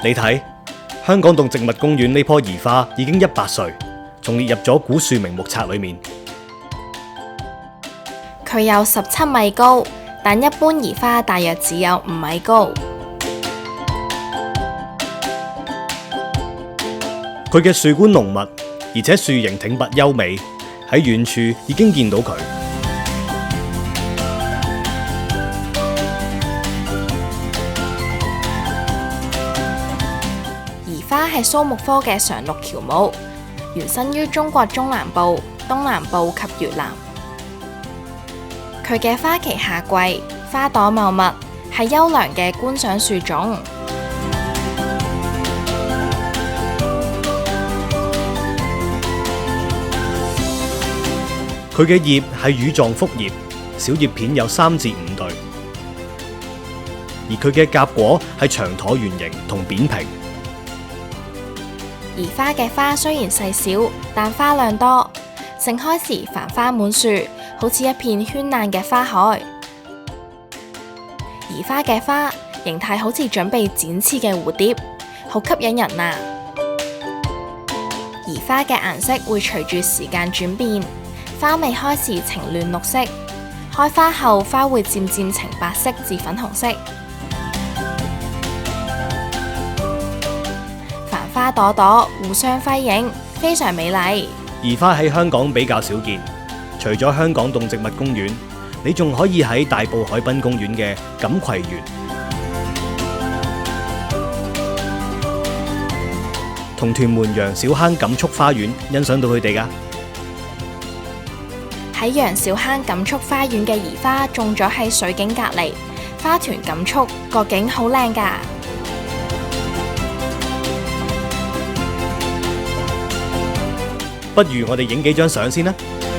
你睇，香港動植物公園呢棵宜花已經100歲，仲列入咗古樹名目冊裏面。佢有17米高，但一般宜花大約只有5米高。佢嘅樹冠濃密，而且樹形挺拔優美，喺遠處已經見到佢。宜花係蘇木科嘅常綠喬木，原生於中國中南部、東南部及越南。佢嘅花期夏季，花朵茂密，係優良嘅觀賞樹種。佢嘅葉係羽狀複葉，小葉片有3至5對，而佢嘅夾果係長橢圓形同扁平。宜花嘅花雖然細小，但花量多，盛開時繁花滿樹，好似一片絢爛嘅花海。宜花嘅花形態好似準備展翅嘅蝴蝶，好吸引人啊！宜花嘅顏色會隨住時間轉變。花未開時呈嫩綠色，開花後花會漸漸呈白色至粉紅色。繁花朵朵互相輝映，非常美麗。宜花喺香港比較少見，除咗香港動植物公園，你仲可以喺大埔海濱公園嘅錦葵園同屯門楊小坑錦束花園欣賞到佢哋㗎。喺楊小坑錦束花園嘅宜花種咗喺水景隔離，花團錦束，個景好靚㗎。不如我哋影幾張相先啦〜